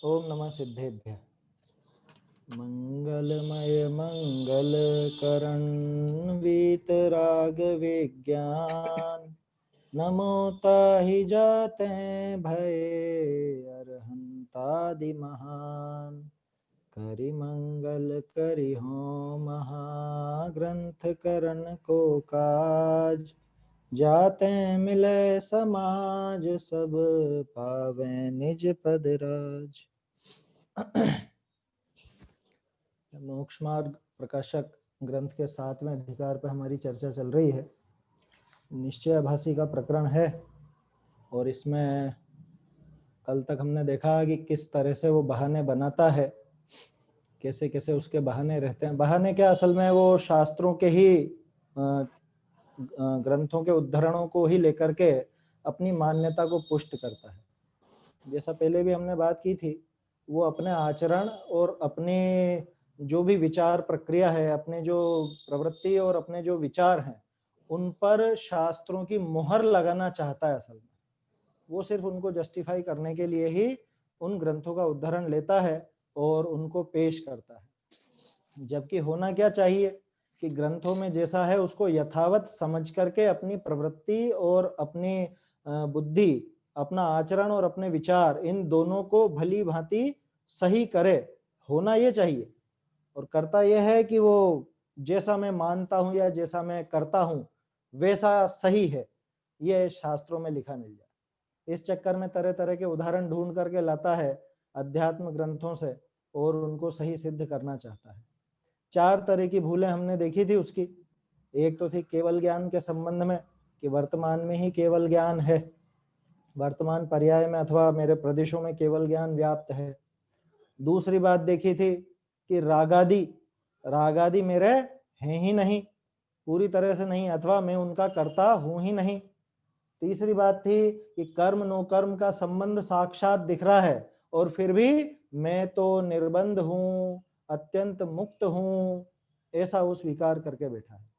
ओम नमः सिद्धेभ्य। मंगलमय मंगलकरण वीतराग विज्ञान, नमो ताहि जाते भय अरहंतादि महान। करि मंगल करि हो महाग्रंथ करण को काज, जाते मिले समाज सब पावे निज पद राज। मोक्ष मार्ग प्रकाशक ग्रंथ के 7वें अधिकार पर हमारी चर्चा चल रही है। निश्चयाभासी का प्रकरण है और इसमें कल तक हमने देखा कि किस तरह से वो बहाने बनाता है, कैसे कैसे उसके बहाने रहते हैं। बहाने क्या, असल में वो शास्त्रों के ही ग्रंथों के उद्धरणों को ही लेकर के अपनी मान्यता को पुष्ट करता है। जैसा पहले भी हमने बात की थी, वो अपने आचरण और अपने जो भी विचार प्रक्रिया है, अपने जो प्रवृत्ति और अपने जो विचार हैं, उन पर शास्त्रों की मोहर लगाना चाहता है। असल में वो सिर्फ उनको जस्टिफाई करने के लिए ही उन ग्रंथों का उदाहरण लेता है और उनको पेश करता है। जबकि होना क्या चाहिए कि ग्रंथों में जैसा है उसको यथावत समझ करके अपनी प्रवृत्ति और अपनी बुद्धि, अपना आचरण और अपने विचार, इन दोनों को भली भांति सही करे, होना ये चाहिए। और करता यह है कि वो जैसा मैं मानता हूं या जैसा मैं करता हूं वैसा सही है, ये शास्त्रों में लिखा मिल जाए। इस चक्कर में तरह तरह के उदाहरण ढूंढ करके लाता है अध्यात्म ग्रंथों से और उनको सही सिद्ध करना चाहता है। 4 तरह की भूलें हमने देखी थी उसकी। एक तो थी केवल ज्ञान के संबंध में कि वर्तमान में ही केवल ज्ञान है, वर्तमान पर्याय में अथवा मेरे प्रदेशों में केवल ज्ञान व्याप्त है। दूसरी बात देखी थी कि रागादि मेरे हैं ही नहीं, पूरी तरह से नहीं, अथवा मैं उनका करता हूं ही नहीं। तीसरी बात थी कि कर्म नो कर्म का संबंध साक्षात दिख रहा है और फिर भी मैं तो निर्बंध हूं, अत्यंत मुक्त हूं, ऐसा वो स्वीकार करके बैठा है।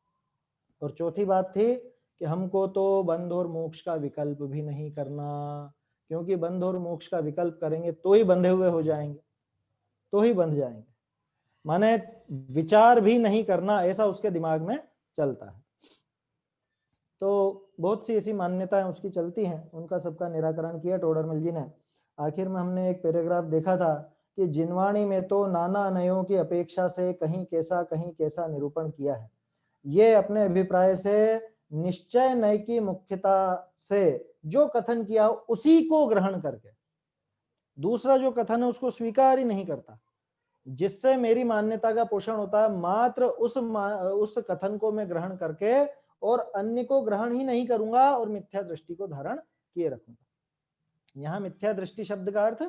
और चौथी बात थी कि हमको तो बंध और मोक्ष का विकल्प भी नहीं करना, क्योंकि बंध और मोक्ष का विकल्प करेंगे तो ही बंधे हुए हो जाएंगे, तो ही बंध जाएंगे। माने विचार भी नहीं करना, ऐसा उसके दिमाग में चलता है। तो बहुत सी ऐसी मान्यताएं उसकी चलती हैं, उनका सबका निराकरण किया टोडरमल जी ने। आखिर में हमने एक पैराग्राफ देखा था कि जिनवाणी में तो नाना नयों की अपेक्षा से कहीं कैसा निरूपण किया है। ये अपने अभिप्राय से निश्चय नय की मुख्यता से जो कथन किया उसी को ग्रहण करके दूसरा जो कथन है उसको स्वीकार ही नहीं करता। जिससे मेरी मान्यता का पोषण होता है, मात्र उस कथन को मैं ग्रहण करके और अन्य को ग्रहण ही नहीं करूंगा और मिथ्या दृष्टि को धारण किए रखूंगा। यहां मिथ्या दृष्टि शब्द का अर्थ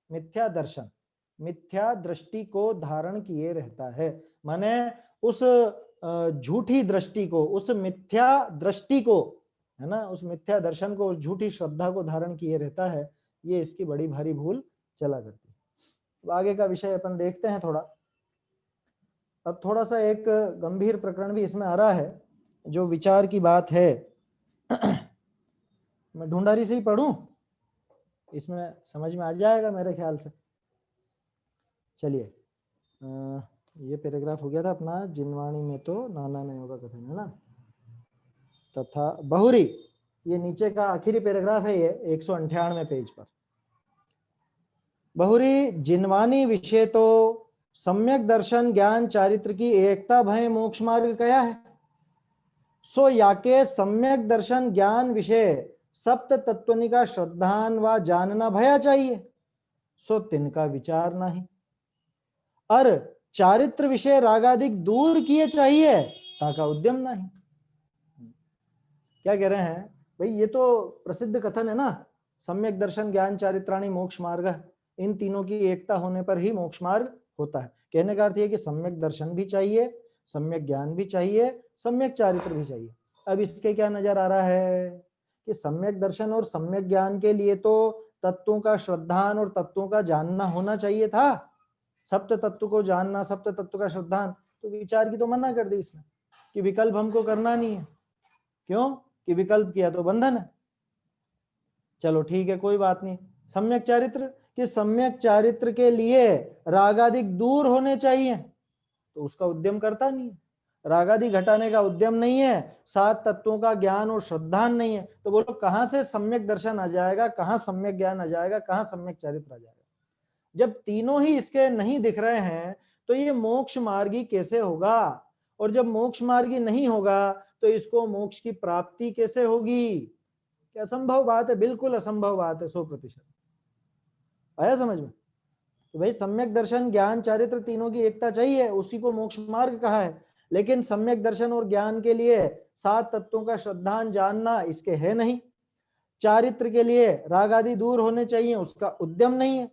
मिथ्या दर्शन, मिथ्या दृष्टि को धारण किए रहता है। माने उस झूठी दृष्टि को, उस मिथ्या दृष्टि को, है ना, उस मिथ्या दर्शन को, उस झूठी श्रद्धा को धारण किए रहता है। ये इसकी बड़ी भारी भूल चला करती है। तो आगे का विषय अपन देखते हैं थोड़ा। अब थोड़ा सा एक गंभीर प्रकरण भी इसमें आ रहा है, जो विचार की बात है। मैं ढूंढारी से ही पढ़ूं, इसमें समझ में आ जाएगा मेरे ख्याल से। चलिए, ये पैराग्राफ हो गया था अपना, जिनवाणी में तो नाना नयों का कथन, है ना। तथा बहुरी, ये नीचे का आखिरी पैराग्राफ है, ये 198वें पेज पर। बहुरी जिनवानी विषय तो सम्यक दर्शन ज्ञान चारित्र की एकता भय मोक्ष मार्ग कया है। सो याके सम्यक दर्शन ज्ञान विषय सप्त तत्वनिका श्रद्धान व जानना भया चाहिए, सो तिनका विचार नहीं। और चारित्र विषय रागादिक दूर किए चाहिए, ताका उद्यम नहीं। क्या कह रहे हैं भाई, ये तो प्रसिद्ध कथन है ना, सम्यक दर्शन ज्ञान चारित्राणी मोक्ष मार्ग, इन तीनों की एकता होने पर ही मोक्ष मार्ग होता है। कहने का अर्थ है कि सम्यक दर्शन भी चाहिए, सम्यक ज्ञान भी चाहिए, सम्यक चारित्र भी चाहिए। अब इसके क्या नजर आ रहा है कि सम्यक दर्शन और सम्यक ज्ञान के लिए तो तत्वों का श्रद्धान और तत्वों का जानना होना चाहिए था। सप्त तत्व को जानना, सप्त तत्व का श्रद्धान, तो विचार की तो मना कर दी इसने कि विकल्प हमको करना नहीं है। क्यों कि विकल्प किया तो बंधन है। चलो ठीक है, कोई बात नहीं। सम्यक चारित्र, कि सम्यक चारित्र के लिए रागादिक दूर होने चाहिए, तो उसका उद्यम करता नहीं है। रागादि घटाने का उद्यम नहीं है, 7 तत्वों का ज्ञान और श्रद्धान नहीं है, तो बोलो कहां से सम्यक दर्शन आ जाएगा, कहां सम्यक ज्ञान आ जाएगा, कहां सम्यक चरित्र आ जाएगा। जब तीनों ही इसके नहीं दिख रहे हैं तो ये मोक्ष मार्गी कैसे होगा, और जब मोक्ष मार्गी नहीं होगा तो इसको मोक्ष की प्राप्ति कैसे होगी। क्या असंभव बात है, बिल्कुल असंभव बात है, 100%। आया समझ में। तो भाई सम्यक दर्शन ज्ञान चारित्र तीनों की एकता चाहिए, उसी को मोक्ष मार्ग कहा है। लेकिन सम्यक दर्शन और ज्ञान के लिए 7 तत्वों का श्रद्धान जानना इसके है नहीं, चारित्र के लिए राग आदि दूर होने चाहिए, उसका उद्यम नहीं है।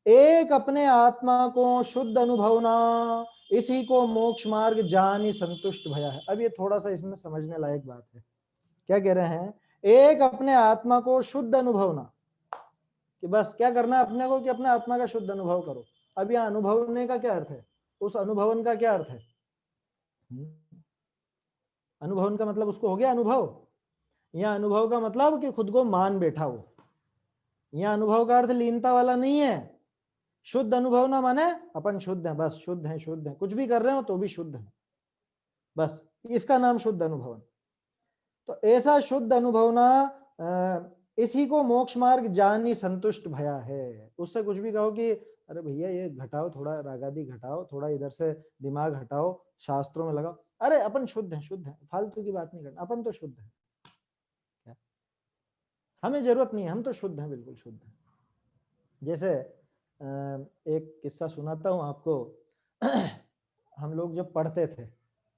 एक अपने आत्मा को शुद्ध अनुभवना, इसी को मोक्ष मार्ग जानी संतुष्ट भया है। अब ये थोड़ा सा इसमें समझने लायक बात है। क्या कह रहे हैं, एक अपने आत्मा को शुद्ध अनुभवना, कि बस क्या करना है अपने को, कि अपने आत्मा का शुद्ध अनुभव करो। अब यह अनुभवने का क्या अर्थ है, उस अनुभवन का क्या अर्थ है। अनुभवन का मतलब उसको हो गया अनुभव, या अनुभव का मतलब कि खुद को मान बैठा हो। यह अनुभव का अर्थ लीनता वाला नहीं है। शुद्ध अनुभव ना माने अपन शुद्ध है, बस शुद्ध है, शुद्ध है, कुछ भी कर रहे हो तो भी शुद्ध है, बस इसका नाम शुद्ध अनुभवन। तो ऐसा शुद्ध अनुभवना, इसी को मोक्ष मार्ग जानी संतुष्ट भया है। उससे कुछ भी कहो कि अरे भैया ये घटाओ, थोड़ा रागादि घटाओ, थोड़ा इधर से दिमाग हटाओ, शास्त्रों में लगाओ, अरे अपन शुद्ध है, शुद्ध है, फालतू की बात नहीं करना, अपन तो शुद्ध है, क्या हमें जरूरत नहीं है, हम तो शुद्ध हैं, बिल्कुल शुद्ध है। जैसे एक किस्सा सुनाता हूँ आपको। हम लोग जब पढ़ते थे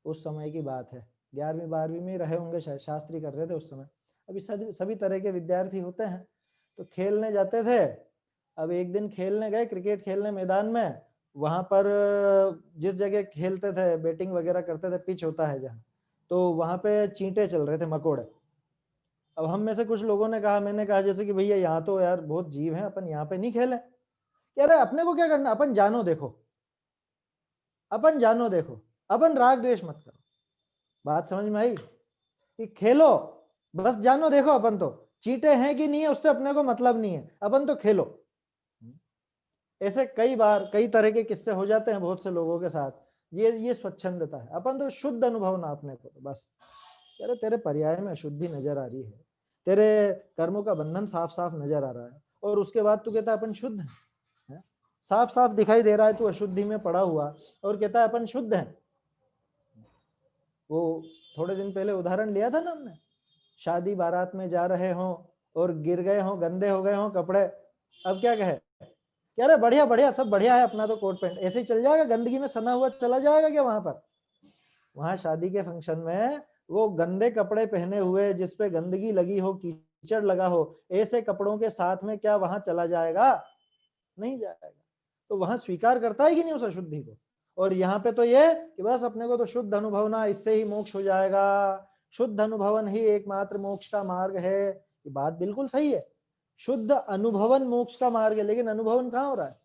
उस समय की बात है, 11वीं 12वीं में रहे होंगे शायद, शास्त्री कर रहे थे उस समय। अभी सभी तरह के विद्यार्थी होते हैं, तो खेलने जाते थे। अब एक दिन खेलने गए, क्रिकेट खेलने मैदान में, वहां पर जिस जगह खेलते थे, बैटिंग वगैरह करते थे, पिच होता है जहाँ, तो वहां पे चींटे चल रहे थे, मकोड़े। अब हम में से कुछ लोगों ने कहा, मैंने कहा जैसे कि भैया यहाँ तो यार बहुत जीव हैं, अपन यहाँ पे नहीं खेले। कह रहे अपने को क्या करना, अपन जानो देखो, अपन जानो देखो, अपन राग द्वेष मत करो। बात समझ में आई, कि खेलो, बस जानो देखो, अपन तो चीटे हैं कि नहीं है उससे अपने को मतलब नहीं है, अपन तो खेलो। ऐसे कई बार कई तरह के किस्से हो जाते हैं बहुत से लोगों के साथ। ये स्वच्छंदता है, अपन तो शुद्ध अनुभव ना अपने को, बस यार तेरे पर्याय में अशुद्धि नजर आ रही है, तेरे कर्मों का बंधन साफ साफ नजर आ रहा है, और उसके बाद तू कहता है अपन शुद्ध है। साफ साफ दिखाई दे रहा है तू अशुद्धि में पड़ा हुआ, और कहता है अपन शुद्ध है। वो थोड़े दिन पहले उदाहरण लिया था ना हमने, शादी बारात में जा रहे हो और गिर गए हो, गंदे हो गए हो कपड़े, अब क्या कहे, क्या रे बढ़िया बढ़िया, सब बढ़िया है, अपना तो कोट पैंट ऐसे ही चल जाएगा, गंदगी में सना हुआ चला जाएगा क्या वहां पर। वहां शादी के फंक्शन में वो गंदे कपड़े पहने हुए, जिसपे गंदगी लगी हो, कीचड़ लगा हो, ऐसे कपड़ों के साथ में क्या वहां चला जाएगा, नहीं जाएगा। तो वहां स्वीकार करता है कि नहीं उस अशुद्धि को। और यहाँ पे तो ये कि बस अपने को तो शुद्ध अनुभव ना, इससे ही मोक्ष हो जाएगा, शुद्ध अनुभवन ही एकमात्र मोक्ष का मार्ग है। ये बात बिल्कुल सही है, शुद्ध अनुभवन मोक्ष का मार्ग है, लेकिन अनुभवन कहाँ हो रहा है।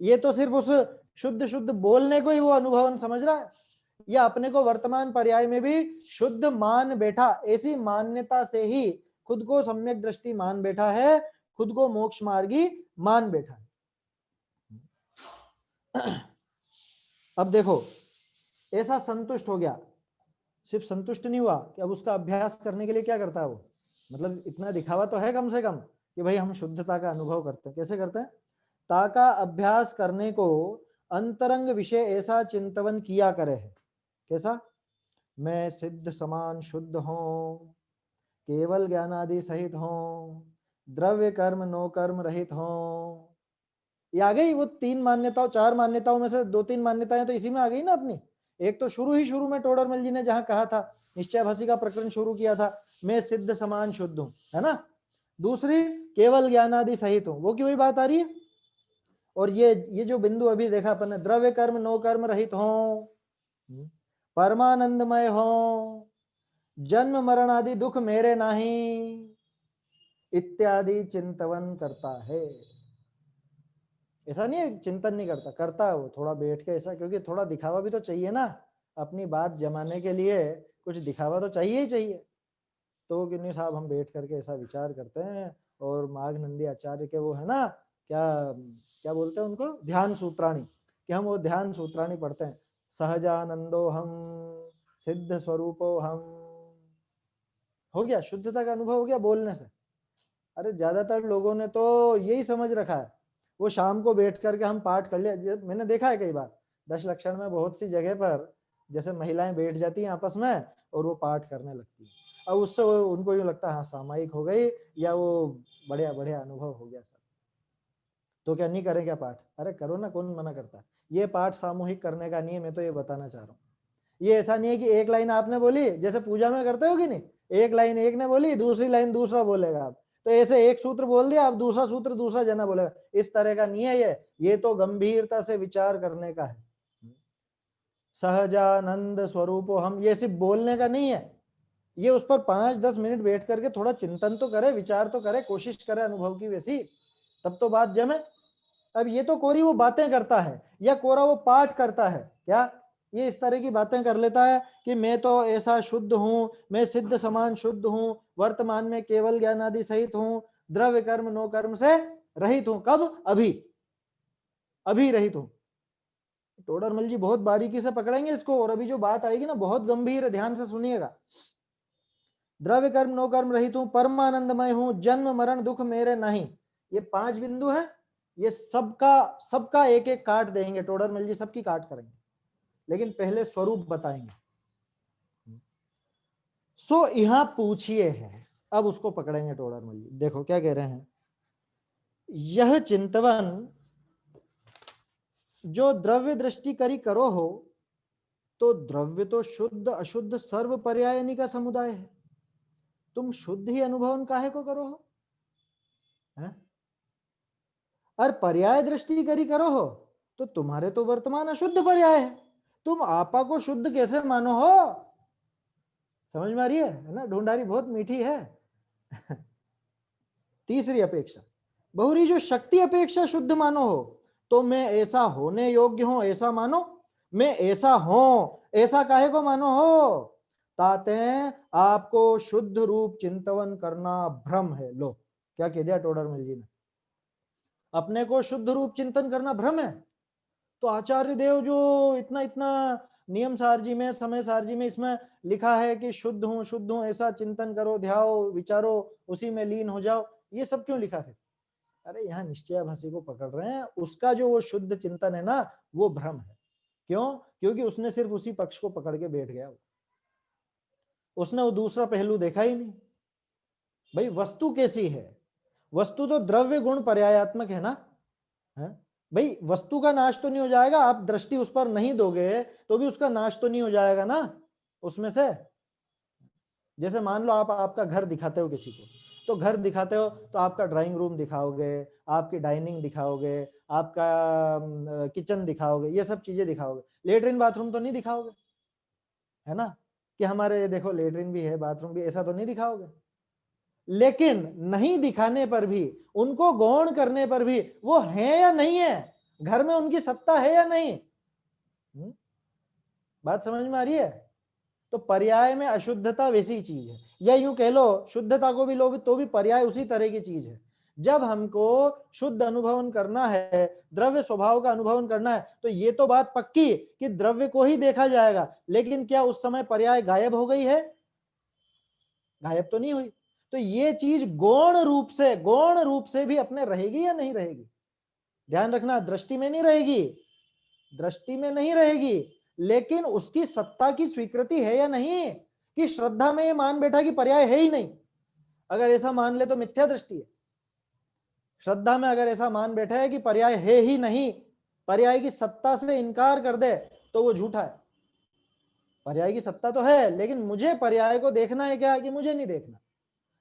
ये तो सिर्फ उस शुद्ध शुद्ध बोलने को ही वो अनुभवन समझ रहा है, या अपने को वर्तमान पर्याय में भी शुद्ध मान बैठा, ऐसी मान्यता से ही खुद को सम्यक दृष्टि मान बैठा है, खुद को मोक्ष मार्गी मान बैठा है। अब देखो, ऐसा संतुष्ट हो गया, सिर्फ संतुष्ट नहीं हुआ कि अब उसका अभ्यास करने के लिए क्या करता है वो, मतलब इतना दिखावा तो है कम से कम कि भाई हम शुद्धता का अनुभव करते हैं। कैसे करते हैं, ताका अभ्यास करने को अंतरंग विषय ऐसा चिंतवन किया करे है। कैसा, मैं सिद्ध समान शुद्ध हूं, केवल ज्ञान आदि सहित हूं, द्रव्य कर्म नो कर्म रहित हूं। ये आ गई वो 3 मान्यताओं, 4 मान्यताओं में से 2-3 मान्यताएं तो इसी में आ गई ना अपनी। एक तो शुरू में टोडरमल जी ने जहां कहा था, निश्चय भाषी का प्रकरण शुरू किया था, मैं सिद्ध समान शुद्ध हूं, है ना। दूसरी, केवल ज्ञान आदि सहित हूं, वो की वही बात आ रही है। और ये जो बिंदु अभी देखा अपन ने, द्रव्य कर्म नो कर्म रहित हो, परमानंदमय हो, जन्म मरण आदि दुख मेरे नहीं, इत्यादि चिंतवन करता है। ऐसा नहीं है चिंतन नहीं करता, करता है वो थोड़ा बैठ के ऐसा, क्योंकि थोड़ा दिखावा भी तो चाहिए ना, अपनी बात जमाने के लिए कुछ दिखावा तो चाहिए ही चाहिए। तो कि नहीं साहब हम बैठ करके ऐसा विचार करते हैं, और माघ नंदी आचार्य के वो है ना, क्या क्या बोलते हैं उनको, ध्यान सूत्राणी, कि हम वो ध्यान सूत्राणी पढ़ते हैं, सहजानंदो हम सिद्ध स्वरूपो हम, हो गया, शुद्धता का अनुभव हो गया बोलने से। अरे ज्यादातर लोगों ने तो यही समझ रखा है, वो शाम को बैठ करके हम पाठ कर लिया, मैंने देखा है कई बार 10 लक्षण में बहुत सी जगह पर जैसे महिलाएं बैठ जाती हैं आपस में और वो पाठ करने लगती है। अब उससे उनको यूं लगता है हाँ सामायिक हो गई, या वो बढ़िया बढ़िया अनुभव हो गया सब, तो क्या नहीं करें क्या पाठ? अरे करो ना, कौन मना करता है। ये पाठ सामूहिक करने का नहीं है, मैं तो ये बताना चाह रहा हूँ। ये ऐसा नहीं है कि एक लाइन आपने बोली, जैसे पूजा में करते हो कि नहीं, एक लाइन एक ने बोली, दूसरी लाइन दूसरा बोलेगा आप, तो ऐसे एक सूत्र बोल दिया, आप दूसरा सूत्र दूसरा जना बोलेगा, इस तरह का नहीं है ये तो गंभीरता से विचार करने का है। सहजानंद स्वरूपो हम, ये सिर्फ बोलने का नहीं है, ये उस पर 5-10 मिनट बैठ करके थोड़ा चिंतन तो करे, विचार तो करे, कोशिश करे अनुभव की वैसी, तब तो बात जमे। अब ये तो कोरी वो बातें करता है या कोरा वो पाठ करता है क्या, ये इस तरह की बातें कर लेता है कि मैं तो ऐसा शुद्ध हूं, मैं सिद्ध समान शुद्ध हूं, वर्तमान में केवल ज्ञान आदि सहित हूं, द्रव्य कर्म नो कर्म से रहित हूं। कब? अभी, अभी रहित हूं। टोडरमल जी बहुत बारीकी से पकड़ेंगे इसको, और अभी जो बात आएगी ना बहुत गंभीर है, ध्यान से सुनिएगा। द्रव्य कर्म नो कर्म रहित हूं, परमानंदमय हूं, जन्म मरण दुख मेरे नहीं। ये 5 बिंदु है, ये सबका सबका एक एक काट देंगे टोडरमल जी, सबकी काट करेंगे, लेकिन पहले स्वरूप बताएंगे। सो यहां पूछिए है, अब उसको पकड़ेंगे टोडरमल जी। देखो क्या कह रहे हैं, यह चिंतवन जो द्रव्य दृष्टि करी करो हो, तो द्रव्य तो शुद्ध अशुद्ध सर्व पर्यायनी का समुदाय है, तुम शुद्ध ही अनुभव काहे को करो हो है? और पर्याय दृष्टि करी करो हो, तो तुम्हारे तो वर्तमान अशुद्ध पर्याय है, तुम आपा को शुद्ध कैसे मानो हो? समझ में आ रही है ना, ढूंढारी बहुत मीठी है। तीसरी अपेक्षा, बहुरी जो शक्ति अपेक्षा शुद्ध मानो हो, तो मैं ऐसा होने योग्य हूं ऐसा मानो, मैं ऐसा हूं ऐसा काहे को मानो हो? ताते आपको शुद्ध रूप चिंतवन करना भ्रम है। लो क्या कह दिया टोडरमल जी ने, अपने को शुद्ध रूप चिंतन करना भ्रम है। तो आचार्य देव जो इतना इतना नियम सारजी में, समय सारजी में इसमें लिखा है कि शुद्ध हूं ऐसा चिंतन करो, ध्याओ विचारो, उसी में लीन हो जाओ, ये सब क्यों लिखा फिर? अरे यहाँ निश्चयाभासी को पकड़ रहे हैं, उसका जो वो शुद्ध चिंतन है ना वो भ्रम है। क्यों? क्योंकि उसने सिर्फ उसी पक्ष को पकड़ के बैठ गया, उसने वो दूसरा पहलू देखा ही नहीं। भाई वस्तु कैसी है? वस्तु तो द्रव्य गुण पर्यायात्मक है ना, है? भाई वस्तु का नाश तो नहीं हो जाएगा, आप दृष्टि उस पर नहीं दोगे तो भी उसका नाश तो नहीं हो जाएगा ना उसमें से। जैसे मान लो आप आपका घर दिखाते हो किसी को, तो घर दिखाते हो तो आपका ड्राइंग रूम दिखाओगे, आपकी डाइनिंग दिखाओगे, आपका किचन दिखाओगे, ये सब चीजें दिखाओगे, लेटरिन बाथरूम तो नहीं दिखाओगे, है ना, कि हमारे देखो लेटरिन भी है बाथरूम भी, ऐसा तो नहीं दिखाओगे। लेकिन नहीं दिखाने पर भी, उनको गौण करने पर भी, वो है या नहीं है, घर में उनकी सत्ता है या नहीं? बात समझ में आ रही है? तो पर्याय में अशुद्धता वैसी चीज है, या यूं कह लो शुद्धता को भी लो तो भी पर्याय उसी तरह की चीज है। जब हमको शुद्ध अनुभवन करना है, द्रव्य स्वभाव का अनुभवन करना है, तो ये तो बात पक्की कि द्रव्य को ही देखा जाएगा, लेकिन क्या उस समय पर्याय गायब हो गई है? गायब तो नहीं हुई। तो ये चीज गौण रूप से भी अपने रहेगी या नहीं रहेगी? ध्यान रखना, दृष्टि में नहीं रहेगी, दृष्टि में नहीं रहेगी, लेकिन उसकी सत्ता की स्वीकृति है या नहीं, कि श्रद्धा में ये मान बैठा कि पर्याय है ही नहीं। अगर ऐसा मान ले तो मिथ्या दृष्टि है। श्रद्धा में अगर ऐसा मान बैठा है कि पर्याय है ही नहीं, पर्याय की सत्ता से इनकार कर दे, तो वो झूठा है। पर्याय की सत्ता तो है, लेकिन मुझे पर्याय को देखना है क्या, कि मुझे नहीं देखना।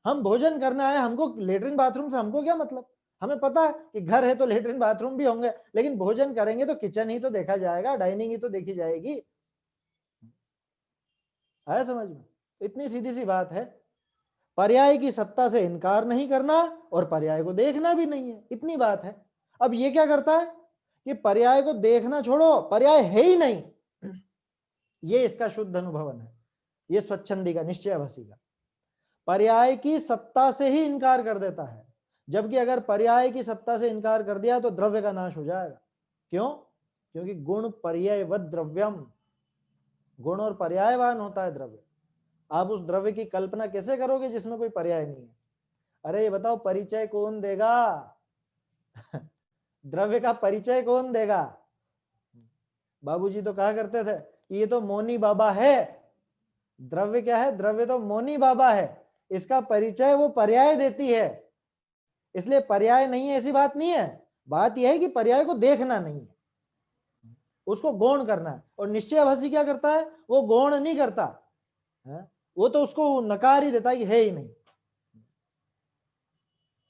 हम भोजन करना है, हमको लेटरिन बाथरूम से हमको क्या मतलब? हमें पता है कि घर है तो लेटरिन बाथरूम भी होंगे, लेकिन भोजन करेंगे तो किचन ही तो देखा जाएगा, डाइनिंग ही तो देखी जाएगी। आया समझ में? इतनी सीधी सी बात है, पर्याय की सत्ता से इनकार नहीं करना और पर्याय को देखना भी नहीं है, इतनी बात है। अब ये क्या करता है कि पर्याय को देखना छोड़ो, पर्याय है ही नहीं, ये इसका शुद्ध अनुभवन है, ये स्वच्छंदी का, निश्चयाभासी का। पर्याय की सत्ता से ही इनकार कर देता है, जबकि अगर पर्याय की सत्ता से इनकार कर दिया तो द्रव्य का नाश हो जाएगा। क्यों? क्योंकि गुण पर्यायवत द्रव्यम, गुण और पर्यायवान होता है द्रव्य। आप उस द्रव्य की कल्पना कैसे करोगे जिसमें कोई पर्याय नहीं है? अरे ये बताओ, परिचय कौन देगा? द्रव्य का परिचय कौन देगा? बाबूजी तो कहा करते थे कि ये तो मौनी बाबा है। द्रव्य क्या है? द्रव्य तो मौनी बाबा है, इसका परिचय वो पर्याय देती है। इसलिए पर्याय नहीं है ऐसी बात नहीं है, बात यह है कि पर्याय को देखना नहीं है, उसको गौण करना है। और निश्चयाभासी क्या करता है? वो गौण नहीं करता है, वो तो उसको नकार ही देता है कि है ही नहीं।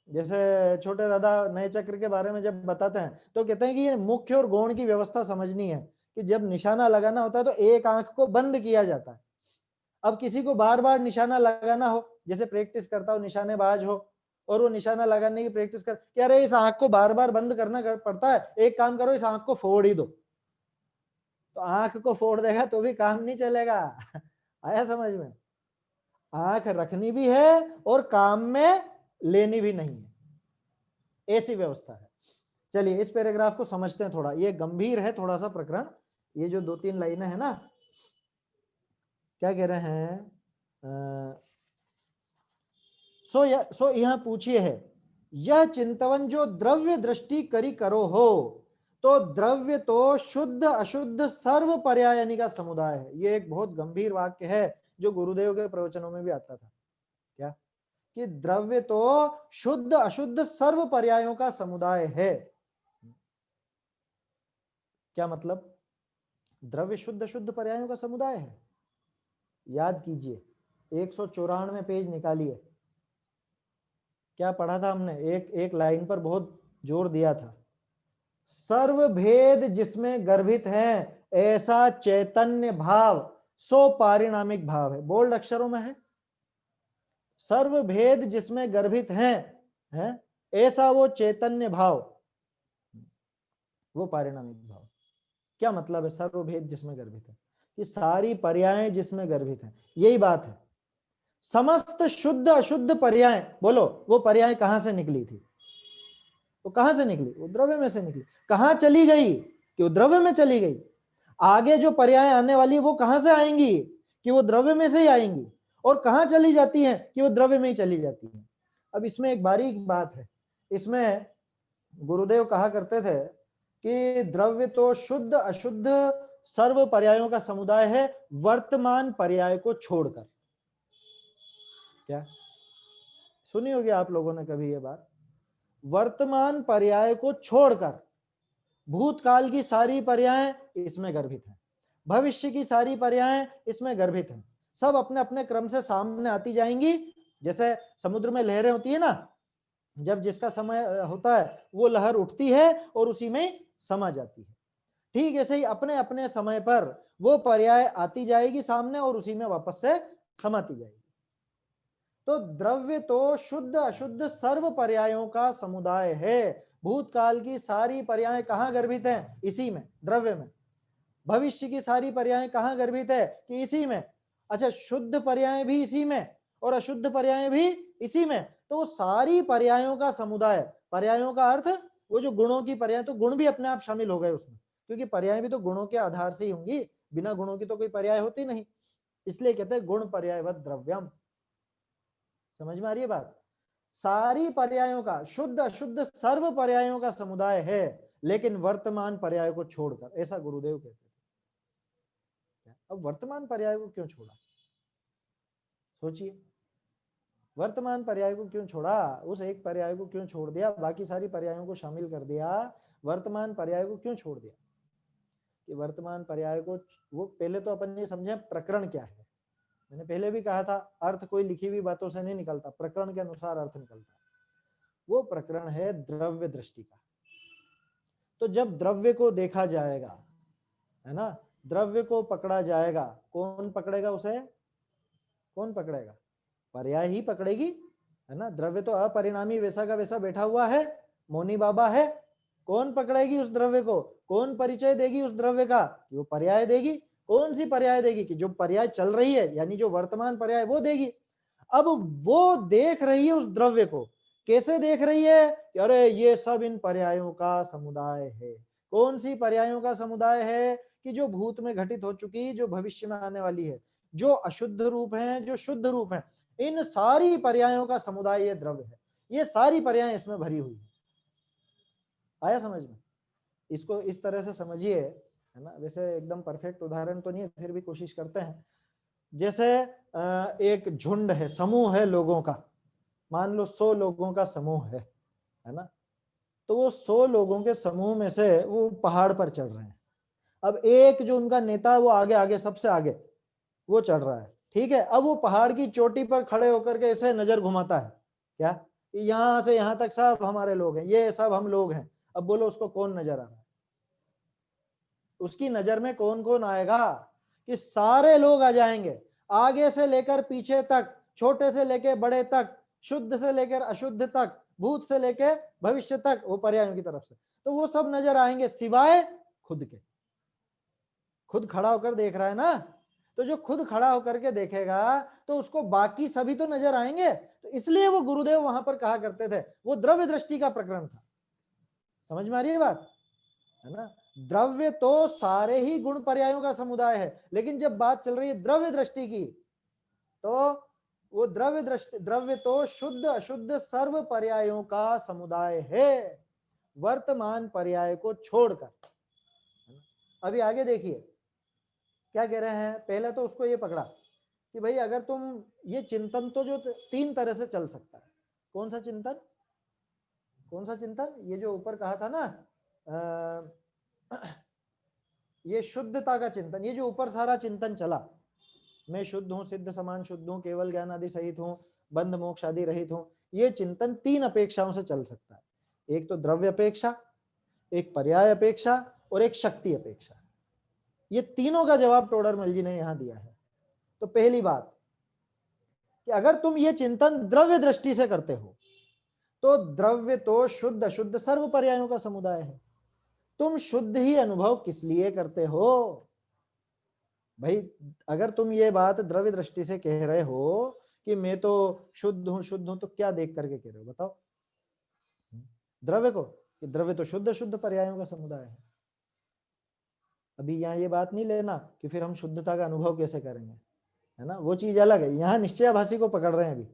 जैसे छोटे दादा नए चक्र के बारे में जब बताते हैं तो कहते हैं कि ये मुख्य और गौण की व्यवस्था समझनी है, कि जब निशाना लगाना होता है तो एक आंख को बंद किया जाता है। अब किसी को बार बार निशाना लगाना हो, जैसे प्रैक्टिस करता हो, निशानेबाज हो, और वो निशाना लगाने की प्रैक्टिस कर, क्या रे इस आंख को बार बार बंद करना पड़ता है, एक काम करो इस आंख को फोड़ ही दो। तो आंख को फोड़ देगा तो भी काम नहीं चलेगा। आया समझ में? आंख रखनी भी है और काम में लेनी भी नहीं है, ऐसी व्यवस्था है। चलिए इस पैराग्राफ को समझते हैं थोड़ा, ये गंभीर है थोड़ा सा प्रकरण। ये जो 2-3 लाइनें है ना, क्या कह रहे हैं? सो यह पूछिए है, यह चिंतवन जो द्रव्य दृष्टि करी करो हो, तो द्रव्य तो शुद्ध अशुद्ध सर्व पर्यायनी का समुदाय है। ये एक बहुत गंभीर वाक्य है जो गुरुदेव के प्रवचनों में भी आता था। क्या? कि द्रव्य तो शुद्ध अशुद्ध सर्व पर्यायों का समुदाय है। क्या मतलब? द्रव्य शुद्ध अशुद्ध पर्यायों का समुदाय है। याद कीजिए, 194 पेज निकालिए, क्या पढ़ा था हमने? एक लाइन पर बहुत जोर दिया था, सर्व भेद जिसमें गर्भित है ऐसा चैतन्य भाव सो पारिणामिक भाव है। बोल्ड अक्षरों में है, सर्व भेद जिसमें गर्भित है ऐसा वो चैतन्य भाव, वो पारिणामिक भाव। क्या मतलब है सर्व भेद जिसमें गर्भित है? कि सारी पर्याय जिसमें गर्भित है, यही बात है। समस्त शुद्ध अशुद्ध पर्याय, बोलो वो पर्याय कहां से निकली थी? वो कहां से निकली? वो द्रव्य में से निकली। कहां चली गई? कि वो द्रव्य में चली गई। आगे जो पर्याय आने वाली वो कहां से आएंगी? कि वो द्रव्य में से ही आएंगी। और कहां चली जाती है? कि वो द्रव्य में ही चली जाती है। अब इसमें एक बारीक बात है, इसमें गुरुदेव कहा करते थे कि द्रव्य तो शुद्ध अशुद्ध सर्व पर्यायों का समुदाय है वर्तमान पर्याय को छोड़कर। क्या सुनी होगी आप लोगों ने कभी ये बात? वर्तमान पर्याय को छोड़कर भूतकाल की सारी पर्याय इसमें गर्भित हैं, भविष्य की सारी पर्याय इसमें गर्भित हैं। सब अपने अपने क्रम से सामने आती जाएंगी। जैसे समुद्र में लहरें होती है ना, जब जिसका समय होता है वो लहर उठती है और उसी में समा जाती है। ठीक ऐसे ही अपने अपने समय पर वो पर्याय आती जाएगी सामने और उसी में वापस से समाती जाएगी। तो द्रव्य तो शुद्ध अशुद्ध सर्व पर्यायों का समुदाय है। भूतकाल की सारी पर्याय कहां गर्भित हैं? इसी में, द्रव्य में। भविष्य की सारी पर्याय कहां गर्भित है? कि इसी में। अच्छा, शुद्ध पर्याय भी इसी में और अशुद्ध पर्याय भी इसी में। तो सारी पर्यायों का समुदाय, पर्यायों का अर्थ वो जो गुणों की पर्याय, तो गुण भी अपने आप शामिल हो गए उसमें, क्योंकि पर्याय भी तो गुणों के आधार से ही होंगी, बिना गुणों की तो कोई पर्याय होती नहीं। इसलिए कहते हैं गुण पर्यायवत द्रव्यम। समझ में आ रही है बात? सारी पर्यायों का, शुद्ध अशुद्ध सर्व पर्यायों का समुदाय है, लेकिन वर्तमान पर्याय को छोड़कर, ऐसा गुरुदेव कहते थे। अब वर्तमान पर्याय को क्यों छोड़ा? सोचिए, वर्तमान पर्याय को क्यों छोड़ा? उस एक पर्याय को क्यों छोड़ दिया? बाकी सारी पर्यायों को शामिल कर दिया, वर्तमान पर्याय को क्यों छोड़ दिया? कि वर्तमान पर्याय को, वो पहले तो अपन ये समझे प्रकरण क्या है। मैंने पहले भी कहा था, अर्थ कोई लिखी हुई बातों से नहीं निकलता, प्रकरण के अनुसार अर्थ निकलता है। वो प्रकरण है द्रव्य दृष्टि का। तो जब द्रव्य को देखा जाएगा, है ना, द्रव्य को पकड़ा जाएगा, कौन पकड़ेगा उसे? कौन पकड़ेगा? पर्याय ही पकड़ेगी, है ना। द्रव्य तो अपरिणामी वैसा का वैसा बैठा हुआ है, मौनी बाबा है। कौन पकड़ेगी उस द्रव्य को? कौन परिचय देगी उस द्रव्य का? वो पर्याय देगी। कौन सी पर्याय देगी? कि जो पर्याय चल रही है, यानी जो वर्तमान पर्याय, वो देगी। अब वो देख रही है उस द्रव्य को कैसे देख रही है कि अरे ये सब इन पर्यायों का समुदाय है। कौन सी पर्यायों का समुदाय है? कि जो भूत में घटित हो चुकी, जो भविष्य में आने वाली है, जो अशुद्ध रूप है, जो शुद्ध रूप है, इन सारी पर्यायों का समुदाय ये द्रव्य है। ये सारी पर्याय इसमें भरी हुई है। आया समझ में? इसको इस तरह से समझिए, है ना। वैसे एकदम परफेक्ट उदाहरण तो नहीं है, फिर भी कोशिश करते हैं। जैसे एक झुंड है, समूह है लोगों का, मान लो 100 लोगों का समूह है ना। तो वो 100 लोगों के समूह में से वो पहाड़ पर चढ़ रहे हैं। अब एक जो उनका नेता है वो आगे आगे सबसे आगे वो चढ़ रहा है, ठीक है। अब वो पहाड़ की चोटी पर खड़े होकर के ऐसे नजर घुमाता है, क्या यहां से यहां तक सब हमारे लोग हैं, ये सब हम लोग हैं। अब बोलो उसको कौन नजर आ रहा है? उसकी नजर में कौन कौन आएगा? कि सारे लोग आ जाएंगे, आगे से लेकर पीछे तक, छोटे से लेकर बड़े तक, शुद्ध से लेकर अशुद्ध तक, भूत से लेकर भविष्य तक, वो पर्यायों की तरफ से। तो वो सब नजर आएंगे सिवाय खुद के। खुद खड़ा होकर देख रहा है ना, तो जो खुद खड़ा होकर के देखेगा तो उसको बाकी सभी तो नजर आएंगे। तो इसलिए वो गुरुदेव वहां पर कहा करते थे, वो द्रव्य दृष्टि का प्रकरण था। समझ में आ रही है बात, है ना। द्रव्य तो सारे ही गुण पर्यायों का समुदाय है, लेकिन जब बात चल रही है द्रव्य दृष्टि की, तो वो द्रव्य तो शुद्ध अशुद्ध सर्व पर्यायों का समुदाय है, वर्तमान पर्याय को छोड़कर। अभी आगे देखिए क्या कह रहे हैं। पहले तो उसको ये पकड़ा कि भाई अगर तुम ये चिंतन तो जो 3 तरह से चल सकता है। कौन सा चिंतन? कौन सा चिंतन? ये जो ऊपर कहा था ना, ये शुद्धता का चिंतन। ये जो ऊपर सारा चिंतन चला, मैं शुद्ध हूं, सिद्ध समान शुद्ध हूं, केवल ज्ञान आदि सहित हूं, बंध मोक्ष आदि रहित हूं, ये चिंतन 3 अपेक्षाओं से चल सकता है। एक तो द्रव्य अपेक्षा, एक पर्याय अपेक्षा और एक शक्ति अपेक्षा। ये तीनों का जवाब टोडरमल जी ने यहां दिया है। तो पहली बात कि अगर तुम ये चिंतन द्रव्य दृष्टि से करते हो, तो द्रव्य तो शुद्ध अशुद्ध सर्व पर्यायों का समुदाय है। तुम शुद्ध ही अनुभव किस लिए करते हो? भाई अगर तुम ये बात द्रव्य दृष्टि से कह रहे हो कि मैं तो शुद्ध हूं, तो क्या देख करके कह रहे हो बताओ द्रव्य को? कि द्रव्य तो शुद्ध शुद्ध पर्यायों का समुदाय है। अभी यहाँ ये बात नहीं लेना कि फिर हम शुद्धता का अनुभव कैसे करेंगे, है ना, वो चीज अलग है। यहाँ निश्चयाभासी को पकड़ रहे हैं अभी,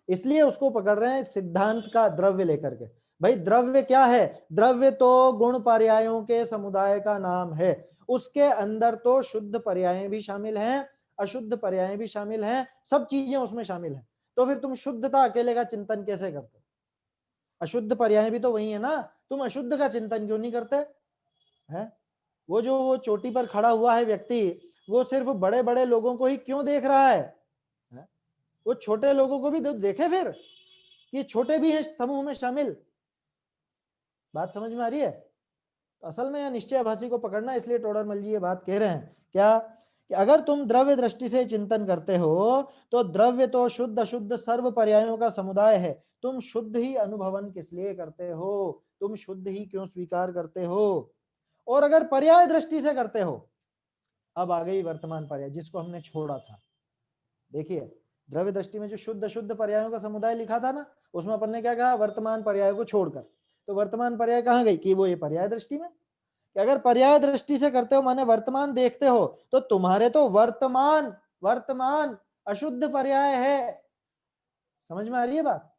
इसलिए उसको पकड़ रहे हैं सिद्धांत का द्रव्य लेकर के। भाई द्रव्य क्या है? द्रव्य तो गुण पर्यायों के समुदाय का नाम है। उसके अंदर तो शुद्ध पर्याय भी शामिल हैं, अशुद्ध पर्याय भी शामिल हैं, सब चीजें उसमें शामिल हैं। तो फिर तुम शुद्धता अकेले का चिंतन कैसे करते? अशुद्ध पर्याय भी तो वही है ना, तुम अशुद्ध का चिंतन क्यों नहीं करते हैं? वो चोटी पर खड़ा हुआ है व्यक्ति, वो सिर्फ बड़े बड़े लोगों को ही क्यों देख रहा है? वो छोटे लोगों को भी देखे फिर कि छोटे भी हैं समूह में शामिल। बात समझ में आ रही है? तो असल में निश्चयाभासी को पकड़ना, इसलिए टोडरमल जी ये बात कह रहे हैं क्या कि अगर तुम द्रव्य दृष्टि से चिंतन करते हो तो द्रव्य तो शुद्ध अशुद्ध सर्व पर्यायों का समुदाय है। तुम शुद्ध ही अनुभवन किस लिए करते हो? तुम शुद्ध ही क्यों स्वीकार करते हो? और अगर पर्याय दृष्टि से करते हो, अब आ गई वर्तमान पर्याय जिसको हमने छोड़ा था। देखिए द्रव्य दृष्टि में जो शुद्ध शुद्ध पर्यायों का समुदाय लिखा था ना, उसमें अपन ने क्या कहा? वर्तमान पर्याय को छोड़कर। तो वर्तमान पर्याय कहाँ गई? कि वो ये पर्याय दृष्टि में। कि अगर पर्याय दृष्टि से करते हो माने वर्तमान देखते हो, तो तुम्हारे तो वर्तमान वर्तमान अशुद्ध पर्याय है। समझ में आ रही है बात?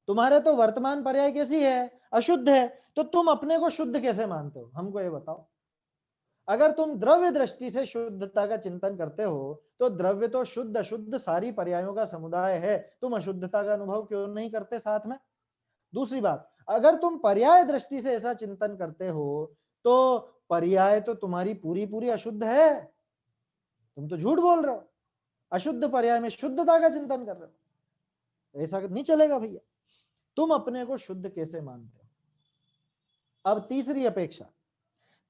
तुम्हारे तो वर्तमान पर्याय कैसी है? अशुद्ध है। तो तुम अपने को शुद्ध कैसे मानते हो? हमको ये बताओ। अगर तुम द्रव्य दृष्टि से शुद्धता का चिंतन करते हो तो द्रव्य तो शुद्ध अशुद्ध सारी पर्यायों का समुदाय है, तुम अशुद्धता का अनुभव क्यों नहीं करते साथ में? दूसरी बात, अगर तुम पर्याय दृष्टि से ऐसा चिंतन करते हो तो पर्याय तो तुम्हारी पूरी पूरी अशुद्ध है। तुम तो झूठ बोल रहे हो, अशुद्ध पर्याय में शुद्धता का चिंतन कर रहे हो। ऐसा नहीं चलेगा भैया। तुम अपने को शुद्ध कैसे मानते हो? अब तीसरी अपेक्षा,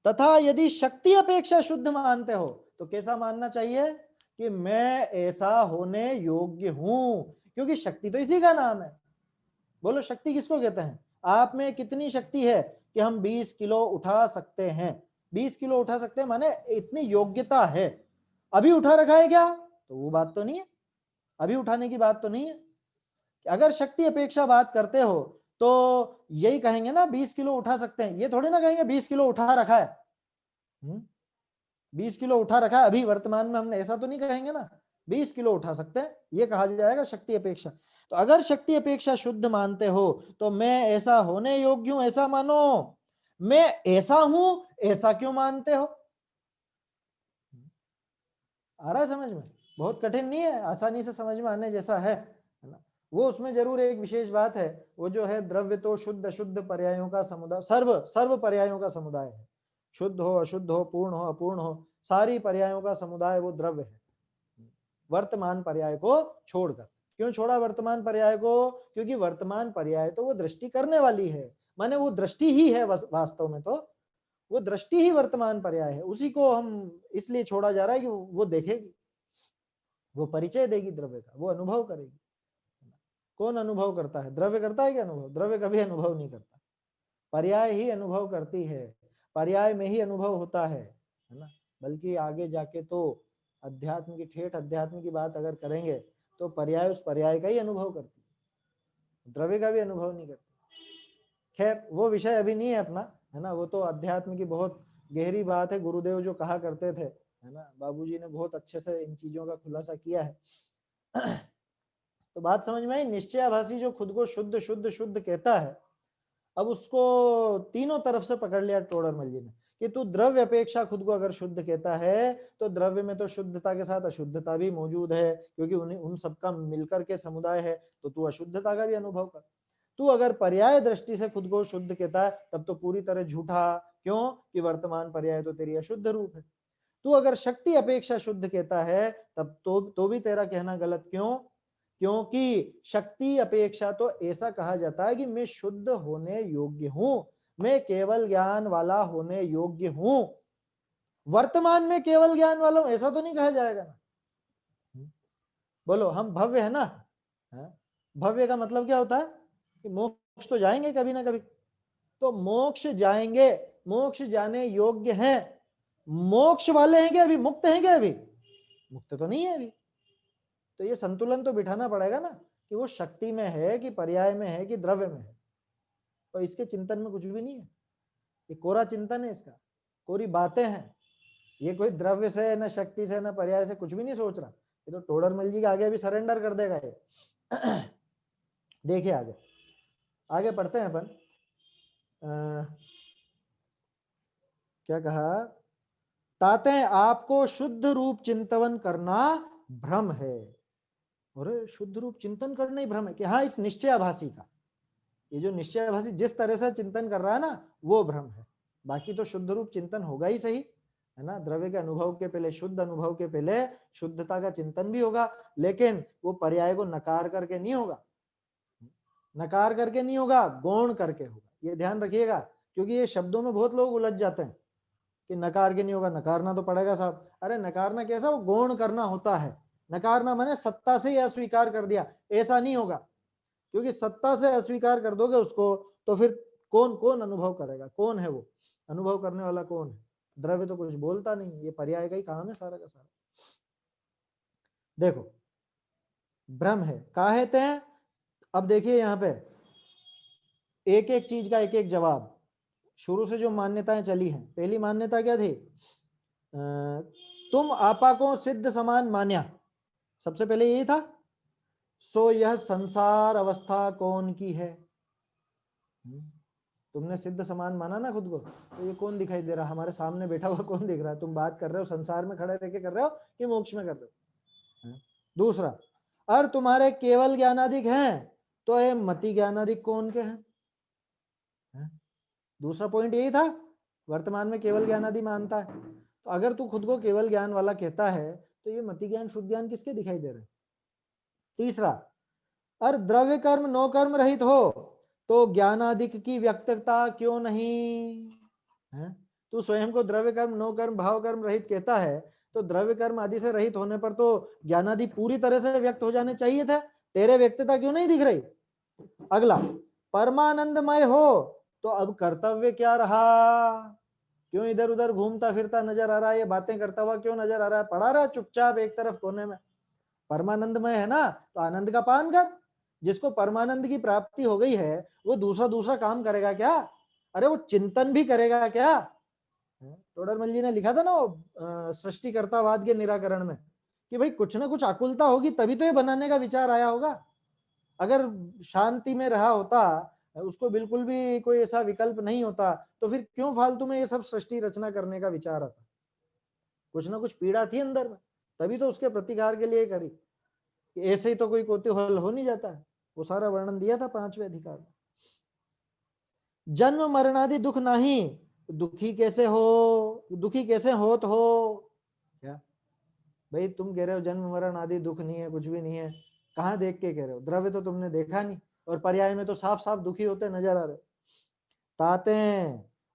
तथा यदि शक्ति अपेक्षा शुद्ध मानते हो तो कैसा मानना चाहिए? कि मैं ऐसा होने योग्य हूं, क्योंकि शक्ति तो इसी का नाम है। बोलो शक्ति किसको कहते हैं? आप में कितनी शक्ति है कि हम 20 किलो उठा सकते हैं? 20 किलो उठा सकते हैं माने इतनी योग्यता है। अभी उठा रखा है क्या? तो वो बात तो नहीं है, अभी उठाने की बात तो नहीं है। अगर शक्ति अपेक्षा बात करते हो तो यही कहेंगे ना 20 किलो उठा सकते हैं, ये थोड़ी ना कहेंगे 20 किलो उठा रखा है। 20 किलो उठा रखा है अभी वर्तमान में हमने, ऐसा तो नहीं कहेंगे ना। 20 किलो उठा सकते हैं, ये कहा जाएगा शक्ति अपेक्षा। तो अगर शक्ति अपेक्षा शुद्ध मानते हो तो मैं ऐसा होने योग्य हूं ऐसा मानो, मैं ऐसा हूं ऐसा क्यों मानते हो। आ रहा है समझ में? बहुत कठिन नहीं है, आसानी से समझ में आने जैसा है ना। वो उसमें जरूर एक विशेष बात है, वो जो है द्रव्य तो शुद्ध अशुद्ध पर्यायों का समुदाय, सर्व सर्व पर्यायों का समुदाय है। शुद्ध हो अशुद्ध हो पूर्ण हो अपूर्ण हो, सारी पर्यायों का समुदाय वो द्रव्य है, वर्तमान पर्याय को छोड़कर। क्यों छोड़ा वर्तमान पर्याय को? क्योंकि वर्तमान पर्याय तो वो दृष्टि करने वाली है, माने वो दृष्टि ही है वास्तव में, तो वो दृष्टि ही वर्तमान पर्याय है, उसी को हम इसलिए छोड़ा जा रहा है कि वो देखेगी, वो परिचय देगी द्रव्य का, वो अनुभव करेगी। कौन अनुभव करता है? द्रव्य करता है क्या अनुभव? द्रव्य कभी अनुभव नहीं करता, पर्याय ही अनुभव करती है, पर्याय में ही अनुभव होता है ना। बल्कि आगे जाके तो अध्यात्म की, ठेठ अध्यात्म की बात अगर करेंगे तो पर्याय उस पर्याय का ही अनुभव करती है, द्रव्य का भी अनुभव नहीं करती। खैर वो विषय अभी नहीं है अपना, है ना। वो तो अध्यात्म की बहुत गहरी बात है, गुरुदेव जो कहा करते थे, है ना। बाबूजी ने बहुत अच्छे से इन चीजों का खुलासा किया है। तो बात समझ में आई। निश्चयाभासी जो खुद को शुद्ध शुद्ध शुद्ध कहता है, अब उसको तीनों तरफ से पकड़ लिया टोडरमल जी ने कि तू द्रव्य अपेक्षा खुद को अगर शुद्ध कहता है तो द्रव्य में तो शुद्धता के साथ अशुद्धता भी मौजूद है, क्योंकि उन सबका मिलकर के समुदाय है, तो तू अशुद्धता का भी अनुभव कर। तू अगर पर्याय दृष्टि से खुद को शुद्ध कहता है तब तो पूरी तरह झूठा, क्यों कि वर्तमान पर्याय तो तेरी अशुद्ध रूप है। तू अगर शक्ति अपेक्षा शुद्ध कहता है तब तो भी तेरा कहना गलत, क्यों? क्योंकि शक्ति अपेक्षा तो ऐसा कहा जाता है कि मैं शुद्ध होने योग्य हूं, मैं केवल ज्ञान वाला होने योग्य हूं, वर्तमान में केवल ज्ञान वाला हूं ऐसा तो नहीं कहा जाएगा ना। बोलो, हम भव्य है ना, भव्य का मतलब क्या होता है कि मोक्ष तो जाएंगे कभी ना कभी, तो मोक्ष जाएंगे, मोक्ष जाने योग्य हैं, मोक्ष वाले हैं क्या अभी? मुक्त हैं क्या अभी? मुक्त तो नहीं है अभी। तो ये संतुलन तो बिठाना पड़ेगा ना कि वो शक्ति में है कि पर्याय में है कि द्रव्य में है। तो इसके चिंतन में कुछ भी नहीं है, ये कोरा चिंतन है, इसका कोरी बातें हैं। ये कोई द्रव्य से न शक्ति से न पर्याय से कुछ भी नहीं सोच रहा, ये तो टोडरमल जी के आगे भी सरेंडर कर देगा ये। देखिए आगे, आगे पढ़ते हैं अपन। क्या कहा? ताते आपको शुद्ध रूप चिंतन करना भ्रम है। और शुद्ध रूप चिंतन करना ही भ्रम है कि हाँ, इस निश्चयाभासी का, ये जो निश्चयाभासी जिस तरह से चिंतन कर रहा है ना वो भ्रम है, बाकी तो शुद्ध रूप चिंतन होगा ही सही, है ना। द्रव्य के अनुभव के पहले, शुद्ध अनुभव के पहले शुद्धता का चिंतन भी होगा, लेकिन वो पर्याय को नकार करके नहीं होगा, नकार करके नहीं होगा, गौण करके होगा, ये ध्यान रखिएगा। क्योंकि ये शब्दों में बहुत लोग उलझ जाते हैं कि नकार के नहीं होगा, नकारना तो पड़ेगा साहब। अरे नकारना कैसा? वो गौण करना होता है। नकारना माने सत्ता से ही अस्वीकार कर दिया, ऐसा नहीं होगा, क्योंकि सत्ता से अस्वीकार कर दोगे उसको तो फिर कौन कौन अनुभव करेगा? कौन है वो अनुभव करने वाला? कौन है? द्रव्य तो कुछ बोलता नहीं, ये पर्याय का ही काम है सारा का सारा। देखो, भ्रम है कहते हैं। अब देखिए यहाँ पे एक एक चीज का एक एक जवाब। शुरू से जो मान्यताएं चली हैं, पहली मान्यता क्या थी? तुम आपा को सिद्ध समान मान्या, सबसे पहले यही था। सो यह संसार अवस्था कौन की है? तुमने सिद्ध समान माना ना खुद को, तो ये कौन दिखाई दे रहा? हमारे सामने बैठा हुआ कौन दिख रहा है? तुम बात कर रहे हो संसार में खड़े रह के कर रहे हो कि मोक्ष में कर रहे हो? दूसरा, और तुम्हारे केवल ज्ञानाधिक हैं तो ये मति ज्ञानाधिक कौन के हैं? दूसरा पॉइंट यही था, वर्तमान में केवल ज्ञानादि मानता है, तो अगर तू खुद को केवल ज्ञान वाला कहता है तो ये मति ज्ञान शुद्ध ज्ञान किसके दिखाई दे रहे हैं? तीसरा, और द्रव्य कर्म नो कर्म रहित हो तो ज्ञानाधिक की व्यक्तता क्यों नहीं है? तू स्वयं को द्रव्य कर्म नो कर्म भाव कर्म रहित कहता है, तो द्रव्य कर्म आदि से रहित होने पर तो ज्ञानादि पूरी तरह से व्यक्त हो जाने चाहिए थे, तेरे व्यक्तता क्यों नहीं दिख रही? अगला, परमानंदमय हो तो अब कर्तव्य क्या रहा? क्यों इधर उधर घूमता फिरता नजर आ रहा है? ये बातें करता हुआ क्यों नजर आ रहा है? पड़ा रहा चुपचाप एक तरफ कोने में। परमानंदमय है ना, तो आनंद का पान कर, जिसको परमानंद की प्राप्ति हो गई है वो दूसरा दूसरा काम करेगा क्या? अरे वो चिंतन भी करेगा क्या? टोडरमल जी ने लिखा था ना वो सृष्टिकर्तावाद के निराकरण में कि भाई कुछ ना कुछ आकुलता होगी तभी तो ये बनाने का विचार आया होगा। अगर शांति में रहा होता, उसको बिल्कुल भी कोई ऐसा विकल्प नहीं होता, तो फिर क्यों फालतू में ये सब सृष्टि रचना करने का विचार आता? कुछ ना कुछ पीड़ा थी अंदर में, तभी तो उसके प्रतिकार के लिए करी। ऐसे ही तो कोई कौतूहल हो नहीं जाता है। वो सारा वर्णन दिया था 5वें अधिकार में। जन्म मरणादि दुख नहीं, दुखी कैसे हो, दुखी कैसे होत हो? क्या भाई तुम कह रहे हो जन्म मरण आदि दुख नहीं है, कुछ भी नहीं है, कहाँ देख के कह रहे हो? द्रव्य तो तुमने देखा नहीं, और पर्याय में तो साफ साफ दुखी होते नजर आ रहे। ताते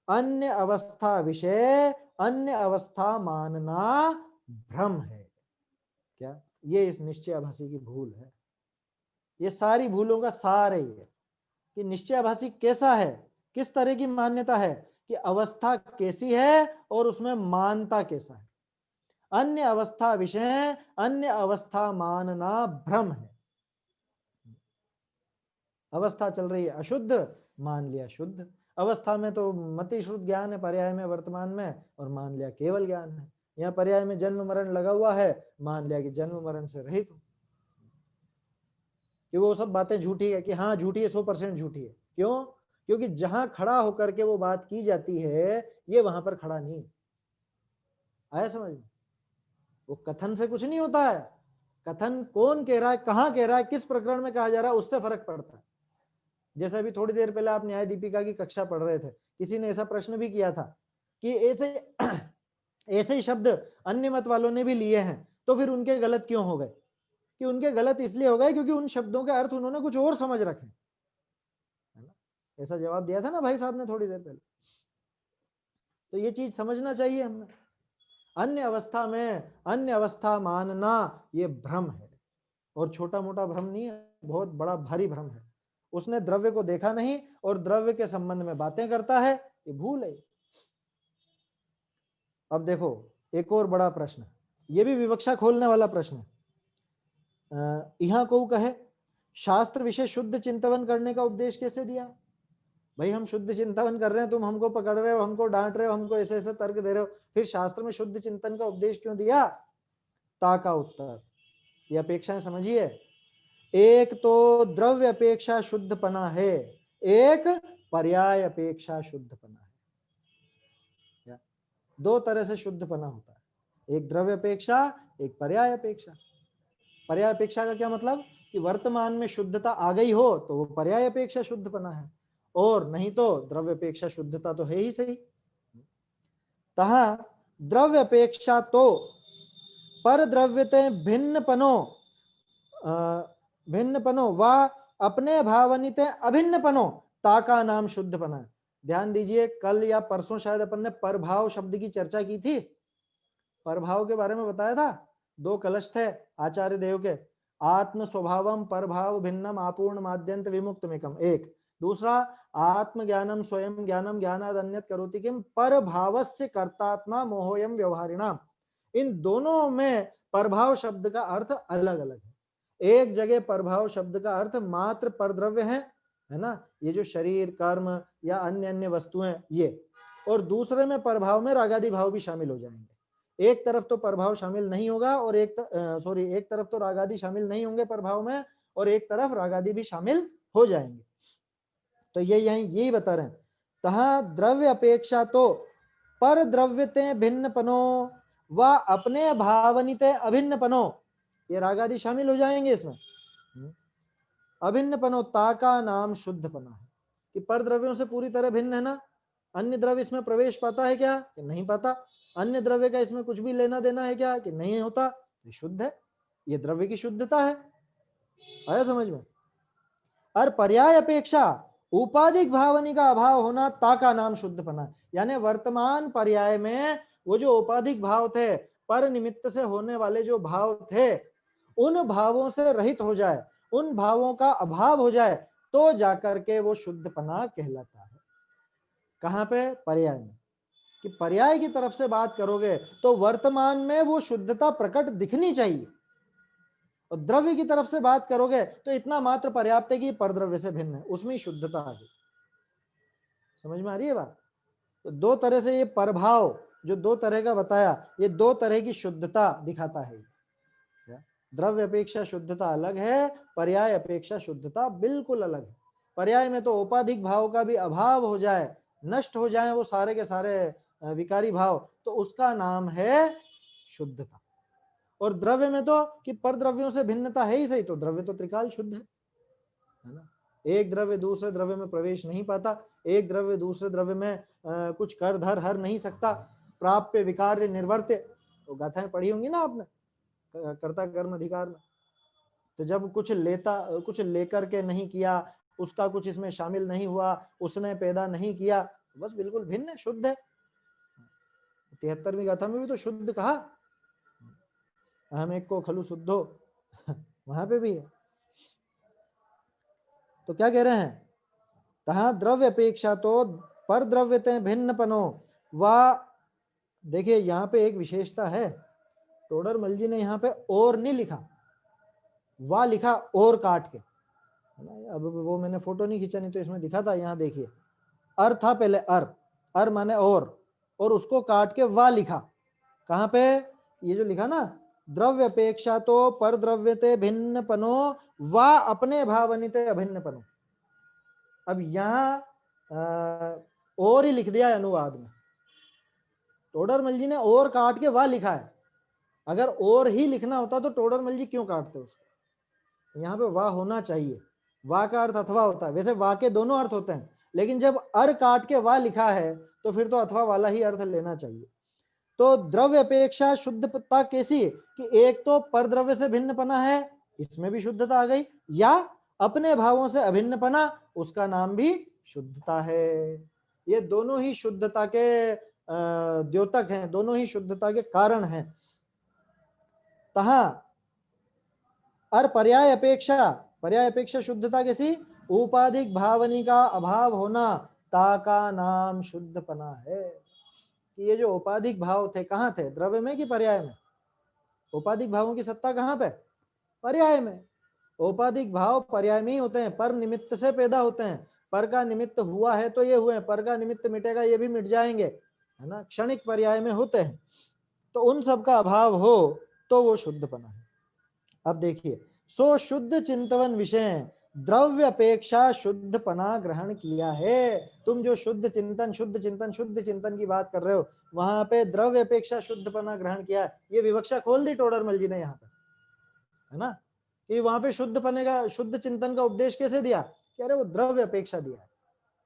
अन्य अवस्था विषय अन्य अवस्था मानना भ्रम है। क्या ये इस निश्चयाभासी की भूल है? ये सारी भूलों का सार है ये कि निश्चयाभासी कैसा है, किस तरह की मान्यता है कि अवस्था कैसी है और उसमें मानता कैसा है। अन्य अवस्था विषय अन्य अवस्था मानना भ्रम है। अवस्था चल रही है अशुद्ध, मान लिया शुद्ध। अवस्था में तो मति शुद्ध ज्ञान है, पर्याय में वर्तमान में, और मान लिया केवल ज्ञान है। यहाँ पर्याय में जन्म मरण लगा हुआ है, मान लिया कि जन्म मरण से रहित हूं। कि वो सब बातें झूठी है, कि हाँ झूठी है, 100% झूठी है। क्यों? क्योंकि जहां खड़ा होकर के वो बात की जाती है, ये वहां पर खड़ा नहीं। आया समझ में? वो कथन से कुछ नहीं होता है। कथन कौन कह रहा है, कहां कह रहा है, किस प्रकरण में कहा जा रहा है, उससे फर्क पड़ता है। जैसे अभी थोड़ी देर पहले आप न्याय दीपिका की कक्षा पढ़ रहे थे, किसी ने ऐसा प्रश्न भी किया था कि ऐसे ऐसे ही शब्द अन्य मत वालों ने भी लिए हैं, तो फिर उनके गलत क्यों हो गए? कि उनके गलत इसलिए हो गए क्योंकि उन शब्दों के अर्थ उन्होंने कुछ और समझ रखे, है ना? ऐसा जवाब दिया था ना भाई साहब ने थोड़ी देर पहले। तो ये चीज समझना चाहिए हमें। अन्य अवस्था में अन्य अवस्था मानना ये भ्रम है, और छोटा मोटा भ्रम नहीं है, बहुत बड़ा भारी भ्रम है। उसने द्रव्य को देखा नहीं और द्रव्य के संबंध में बातें करता है, ये भूल है। अब देखो एक और बड़ा प्रश्न, ये भी विवक्षा खोलने वाला प्रश्न है। यहाँ को कहे शास्त्र विषय शुद्ध चिंतन करने का उपदेश कैसे दिया? भाई हम शुद्ध चिंतन कर रहे हैं, तुम हमको पकड़ रहे हो, हमको डांट रहे हो, हमको ऐसे ऐसे तर्क दे रहे हो, फिर शास्त्र में शुद्ध चिंतन का उपदेश क्यों दिया? ता का उत्तर, ये अपेक्षाएं समझिए। एक तो द्रव्य अपेक्षा शुद्धपना है, एक पर्याय अपेक्षा शुद्धपना है। दो तरह से शुद्धपना होता है, एक द्रव्य अपेक्षा, एक पर्याय अपेक्षा। पर्याय अपेक्षा का क्या मतलब? कि वर्तमान में शुद्धता आ गई हो तो वो पर्याय अपेक्षा शुद्धपना है, और नहीं तो द्रव्य अपेक्षा शुद्धता तो है ही सही। तहा द्रव्य अपेक्षा तो पर द्रव्यते भिन्नपनो भिन्नपनो व अपने भावनिते अभिन्नपनो ताका नाम शुद्धपना है। ध्यान दीजिए, कल या परसों शायद अपन ने परभाव शब्द की चर्चा की थी। परभाव के बारे में बताया था। दो कलश थे आचार्य देव के, आत्म स्वभावम परभाव भिन्नम आपूर्ण माद्यंत विमुक्तमेकम एक, दूसरा आत्म ज्ञानम स्वयं ज्ञानम ज्ञानाद अन्यत करोति किम परभावस्य कर्तात्मा मोहोयम व्यवहारिणाम। इन दोनों में परभाव शब्द का अर्थ अलग अलग है। एक जगह परभाव शब्द का अर्थ मात्र परद्रव्य है ना, ये जो शरीर कर्म या अन्य अन्य वस्तुएं ये, और दूसरे में परभाव में रागादि भाव भी शामिल हो जाएंगे। एक तरफ तो प्रभाव शामिल नहीं होगा, और एक तरफ तो रागादि शामिल नहीं होंगे प्रभाव में, और एक तरफ रागादि भी शामिल हो जाएंगे। तो ये यही बता रहे हैं। तहा द्रव्य अपेक्षा तो पर द्रव्यते भिन्नपनो व अपने भावनिते अभिन्नपनो, ये रागादि शामिल हो जाएंगे इसमें। अभिन्नपनोता का नाम शुद्धपना है, कि पर द्रव्यों से पूरी तरह भिन्न है ना। अन्य द्रव्य इसमें प्रवेश पाता है क्या? कि नहीं पाता। अन्य द्रव्य का इसमें कुछ भी लेना देना है क्या? कि नहीं होता। ये शुद्ध है, ये द्रव्य की शुद्धता है। आया समझ में? और पर्याय अपेक्षा उपाधिक भावनी का अभाव होना ता का नाम शुद्धपना, यानी वर्तमान पर्याय में वो जो उपाधिक भाव थे, पर निमित्त से होने वाले जो भाव थे, उन भावों से रहित हो जाए, उन भावों का अभाव हो जाए, तो जाकर के वो शुद्धपना कहलाता है। कहां पे? पर्याय में। कि पर्याय की तरफ से बात करोगे तो वर्तमान में वो शुद्धता प्रकट दिखनी चाहिए, और द्रव्य की तरफ से बात करोगे तो इतना मात्र पर्याप्त है कि परद्रव्य से भिन्न है, उसमें ही शुद्धता आ गई। समझ में आ रही है बात? तो दो तरह से ये प्रभाव जो दो तरह का बताया, ये दो तरह की शुद्धता दिखाता है। द्रव्य अपेक्षा शुद्धता अलग है, पर्याय अपेक्षा शुद्धता बिल्कुल अलग है। पर्याय में तो औपाधिक भाव का भी अभाव हो जाए, नष्ट हो जाए वो सारे के सारे विकारी भाव, तो उसका नाम है शुद्धता। और द्रव्य में तो कि पर द्रव्यों से भिन्नता है ही सही, तो द्रव्य तो त्रिकाल शुद्ध है ना। एक द्रव्य दूसरे द्रव्य में प्रवेश नहीं पाता, एक द्रव्य दूसरे द्रव्य में कुछ कर धर हर नहीं सकता, प्राप्य विकार्य निर्वर्त्य, तो गाथाएं पढ़ी होंगी ना आपने कर्ता कर्म अधिकार में। तो जब कुछ लेकर के नहीं किया, उसका कुछ इसमें शामिल नहीं हुआ, उसने पैदा नहीं किया, बस बिल्कुल भिन्न है, शुद्ध है। 73वीं गाथा में भी तो शुद्ध कहा, अहम एक को खलु शुद्धो वहां पे भी है। तो क्या कह रहे हैं, तहाँ द्रव्य अपेक्षा तो पर द्रव्यते भिन्न पनो व, देखिए यहाँ पे एक विशेषता है, टोडरमल जी ने यहाँ पे और नहीं लिखा, वा लिखा और काट के, अब वो मैंने फोटो नहीं खींचा, नहीं तो इसमें दिखा था। यहाँ देखिए अर था पहले, अर माने और उसको काट के वा लिखा। कहाँ पे, ये जो लिखा ना, द्रव्य अपेक्षा तो पर द्रव्यते भिन्न पनो वा अपने भावनिते अभिन्न पनो। अब यहाँ और ही लिख दिया है अनुवाद में, टोडरमल जी ने और काट के वा लिखा है। अगर और ही लिखना होता तो टोडरमल जी क्यों काटते उसको, यहाँ पे वाह होना चाहिए। वाह का अर्थ अथवा होता है, वैसे वाह के दोनों अर्थ होते हैं, लेकिन जब अर काट के वाह लिखा है तो फिर तो अथवा वाला ही अर्थ लेना चाहिए। तो द्रव्य अपेक्षा शुद्धता कैसी है कि एक तो परद्रव्य से भिन्नपना है, इसमें भी शुद्धता आ गई, या अपने भावों से अभिन्नपना, उसका नाम भी शुद्धता है। ये दोनों ही शुद्धता के द्योतक हैं, दोनों ही शुद्धता के कारण हैं। तहाँ और पर्याय अपेक्षा शुद्धता कैसी, उपाधिक भावनी का अभाव होना, ताका नाम शुद्धपना है। कि ये जो उपाधिक भाव थे कहाँ थे, द्रव्य में कि पर्याय में? उपाधिक भावों की सत्ता कहाँ पे, पर्याय में। औपाधिक भाव पर्याय में ही होते हैं, पर निमित्त से पैदा होते हैं। पर का निमित्त हुआ है तो ये हुए, पर का निमित्त मिटेगा ये भी मिट जाएंगे, है ना, क्षणिक पर्याय में होते हैं। तो उन सब का अभाव हो तो वो शुद्धपना है। अब देखिए, सो शुद्ध चिंतवन विषय द्रव्य अपेक्षा शुद्धपना ग्रहण किया है। तुम जो शुद्ध चिंतन की बात कर रहे हो, वहां पे द्रव्य अपेक्षा शुद्धपना ग्रहण किया। ये विवक्षा खोल दी टोडरमल जी ने यहाँ पे, है ना, कि वहां पे शुद्ध चिंतन का उपदेश कैसे दिया, कह रहे वो द्रव्य अपेक्षा दिया है,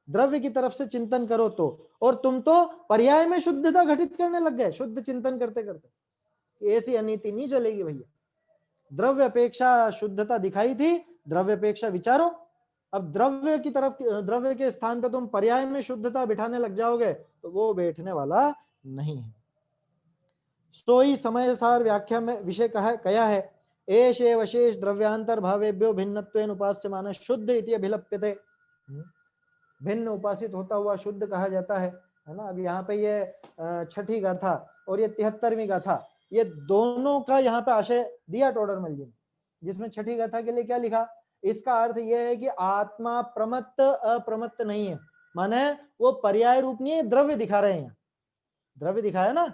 द्रव्य की तरफ से चिंतन करो तो। और तुम तो पर्याय में शुद्धता घटित करने लग गए शुद्ध चिंतन करते करते। ऐसी अनीति नहीं चलेगी भैया। द्रव्य अपेक्षा शुद्धता दिखाई थी, द्रव्य अपेक्षा विचारो। अब द्रव्य की तरफ, द्रव्य के स्थान पर तुम पर्याय में शुद्धता बिठाने लग जाओगे तो वो बैठने वाला नहीं है। सोई समय सार व्याख्या में विषय कहा है, एषे वशेष द्रव्यांतर भावेभ्यो भिन्नत्वेन उपास्यमान शुद्ध इति अभिलप्यते। भिन्न उपासित होता हुआ शुद्ध कहा जाता है ना। अब यहाँ पे ये छठी गाथा और ये 73वीं गाथा, ये दोनों का यहाँ पे आशय दिया टोडरमल जी ने, जिसमें छठी गाथा के लिए क्या लिखा, इसका अर्थ यह है कि आत्मा प्रमत्त अप्रमत्त नहीं है, माने वो पर्याय रूप नहीं है, द्रव्य दिखा रहे हैं। द्रव्य दिखाया ना,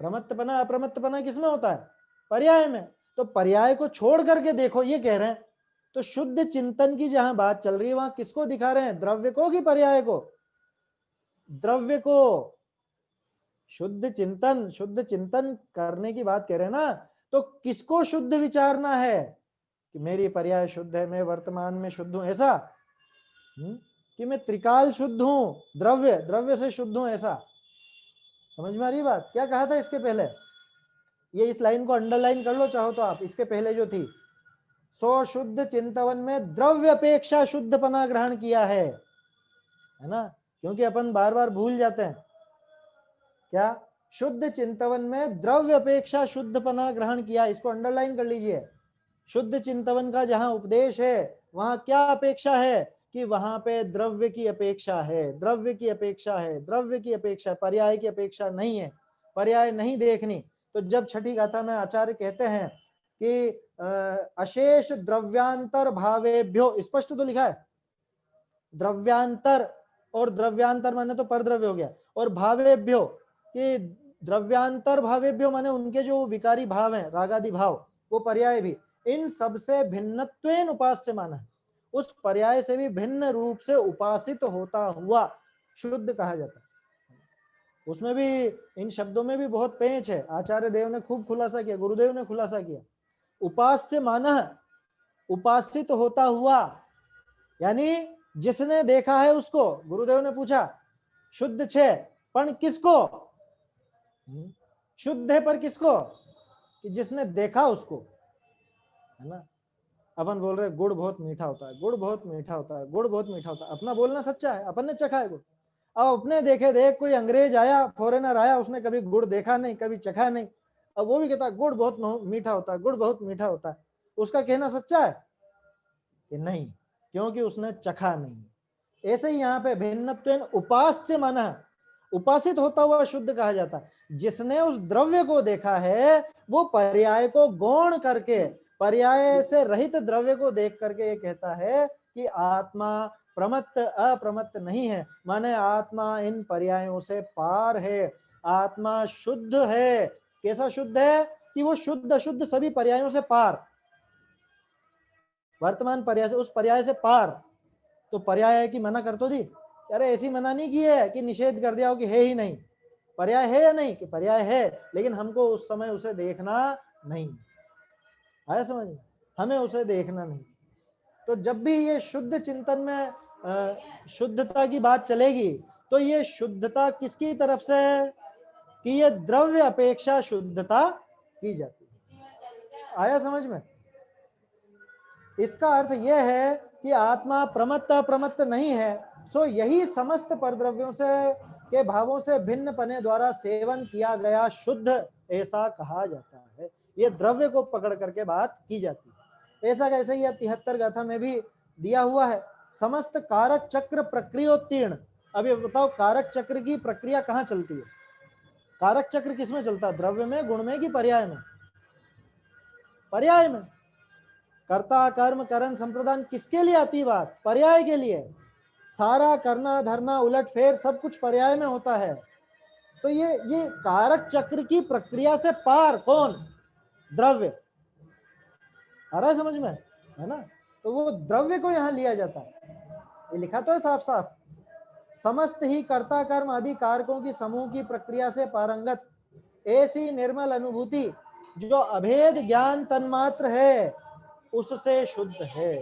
प्रमत्तपना अप्रमत्तपना किसमें होता है, पर्याय में। तो पर्याय को छोड़ करके देखो, ये कह रहे हैं। तो शुद्ध चिंतन की जहां बात चल रही है वहां किसको दिखा रहे हैं, द्रव्य को कि पर्याय को? द्रव्य को। शुद्ध चिंतन करने की बात कह रहे हैं ना, तो किसको शुद्ध विचारना है कि मेरी पर्याय शुद्ध है, मैं वर्तमान में शुद्ध हूं ऐसा, कि मैं त्रिकाल शुद्ध हूं, द्रव्य से शुद्ध हूं ऐसा? समझ में आ रही बात? क्या कहा था इसके पहले, ये इस लाइन को अंडरलाइन कर लो चाहो तो आप, इसके पहले जो थी, सो शुद्ध चिंतवन में द्रव्य अपेक्षा शुद्धपना ग्रहण किया है ना। क्योंकि अपन बार बार भूल जाते हैं क्या, शुद्ध चिंतवन में द्रव्य अपेक्षा शुद्धपना ग्रहण किया, इसको अंडरलाइन कर लीजिए। शुद्ध चिंतवन का जहां उपदेश है वहां क्या अपेक्षा है कि वहां पे द्रव्य की अपेक्षा है, द्रव्य की अपेक्षा है, द्रव्य की अपेक्षा, पर्याय की अपेक्षा नहीं है, पर्याय नहीं देखनी। तो जब छठी गाथा में आचार्य कहते हैं कि अशेष द्रव्यांतर भावेभ्यो, स्पष्ट तो लिखा है द्रव्यांतर, और द्रव्यांतर माने तो परद्रव्य हो गया, और भावेभ्यो कि द्रव्यांतर भावेभ्यो माने उनके जो विकारी भाव हैं रागादि भाव, वो पर्याय भी इन सबसे भिन्नत्वेन उपास्य माना है, उस पर्याय से भी भिन्न रूप से उपासित होता हुआ शुद्ध कहा जाता है। उसमें भी इन शब्दों में भी बहुत पेंच है, आचार्य देव ने खूब खुलासा किया, गुरुदेव ने खुलासा किया। उपास्य माना उपासित होता हुआ, यानी जिसने देखा है उसको। गुरुदेव ने पूछा शुद्ध छे पण किसको, शुद्ध है पर किसको, कि जिसने देखा उसको, है ना। अपन बोल रहे गुड़ बहुत मीठा होता है, गुड़ बहुत मीठा होता है, गुड़ बहुत मीठा होता है, अपना बोलना सच्चा है, अपन ने चखा है गुड़। अब अपने देखे देख कोई अंग्रेज आया, फॉरेनर आया, उसने कभी गुड़ देखा नहीं, कभी चखा नहीं, अब वो भी कहता है गुड़ बहुत मीठा होता है, गुड़ बहुत मीठा होता है, उसका कहना सच्चा है कि नहीं, क्योंकि उसने चखा नहीं। ऐसे ही यहाँ पे भिन्नत्वेन उपास्य माना, उपासित होता हुआ शुद्ध कहा जाता है। जिसने उस द्रव्य को देखा है वो पर्याय को गौण करके, पर्याय से रहित द्रव्य को देख करके ये कहता है कि आत्मा प्रमत्त अप्रमत्त नहीं है, माने आत्मा इन पर्यायों से पार है, आत्मा शुद्ध है। कैसा शुद्ध है कि वो शुद्ध अशुद्ध सभी पर्यायों से पार, वर्तमान पर्याय से उस पर्याय से पार। तो पर्याय है कि मना कर तो दी, अरे ऐसी मना नहीं की है कि निषेध कर दिया हो कि है ही नहीं, पर्याय है या नहीं, कि पर्याय है, लेकिन हमको उस समय उसे देखना नहीं, आया समझ में, हमें उसे देखना नहीं। तो जब भी ये शुद्ध चिंतन में शुद्धता की बात चलेगी, तो ये शुद्धता किसकी तरफ से, कि ये द्रव्य अपेक्षा शुद्धता की जाती है। आया समझ में। इसका अर्थ यह है कि आत्मा प्रमत्त अप्रमत्त नहीं है, सो यही समस्त परद्रव्यों से के भावों से भिन्न पने द्वारा सेवन किया गया शुद्ध ऐसा कहा जाता है। ये द्रव्य को पकड़ करके बात की जाती है। ऐसा कैसे, यह 73 गाथा में भी दिया हुआ है, समस्त कारक चक्र प्रक्रियोत्तीर्ण। अब ये बताओ कारक चक्र की प्रक्रिया कहाँ चलती है, कारक चक्र किसमें चलता है, द्रव्य में, गुण में, कि पर्याय में, पर्याय में। कर्ता कर्म करण संप्रदान किसके लिए आती बात, पर्याय के लिए। सारा करना धरना उलट फेर सब कुछ पर्याय में होता है। तो ये कारक चक्र की प्रक्रिया से पार कौन, द्रव्य। आ रहा है समझ में, है ना। तो वो द्रव्य को यहां लिया जाता है, ये लिखा तो है साफ साफ, समस्त ही कर्ता कर्म आदि कारकों की समूह की प्रक्रिया से पारंगत ऐसी निर्मल अनुभूति जो अभेद ज्ञान तन्मात्र है उससे शुद्ध है।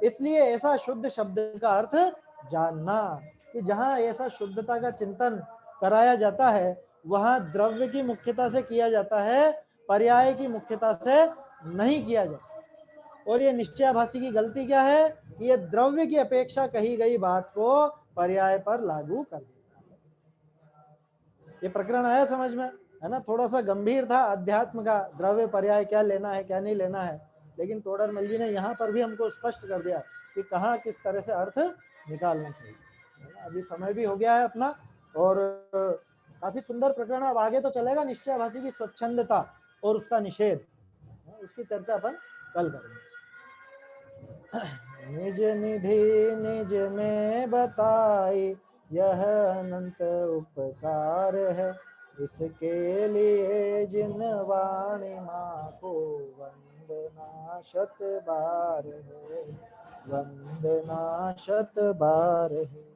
इसलिए ऐसा शुद्ध शब्द का अर्थ जानना, कि जहां ऐसा शुद्धता का चिंतन कराया जाता है वहां द्रव्य की मुख्यता से किया जाता है, पर्याय की मुख्यता से नहीं किया जाता। और ये निश्चयाभासी की गलती क्या है, ये द्रव्य की अपेक्षा कही गई बात को पर्याय पर लागू कर देता है। ये प्रकरण आया समझ में, है ना। थोड़ा सा गंभीर था अध्यात्म का, द्रव्य पर्याय क्या लेना है क्या नहीं लेना है, लेकिन टोडरमल जी ने यहाँ पर भी हमको स्पष्ट कर दिया कि कहाँ किस तरह से अर्थ निकालना चाहिए। अभी समय भी हो गया है अपना, और काफी सुंदर प्रकरण। अब आगे तो चलेगा निश्चयाभासी की स्वच्छंदता और उसका निषेध, उसकी चर्चा अपन कल करेंगे। निज निधि निज में बताई यह अनंत उपकार है, इसके लिए जिन वाणी माँ को वंदना शत बार है, वंदना शत बार है।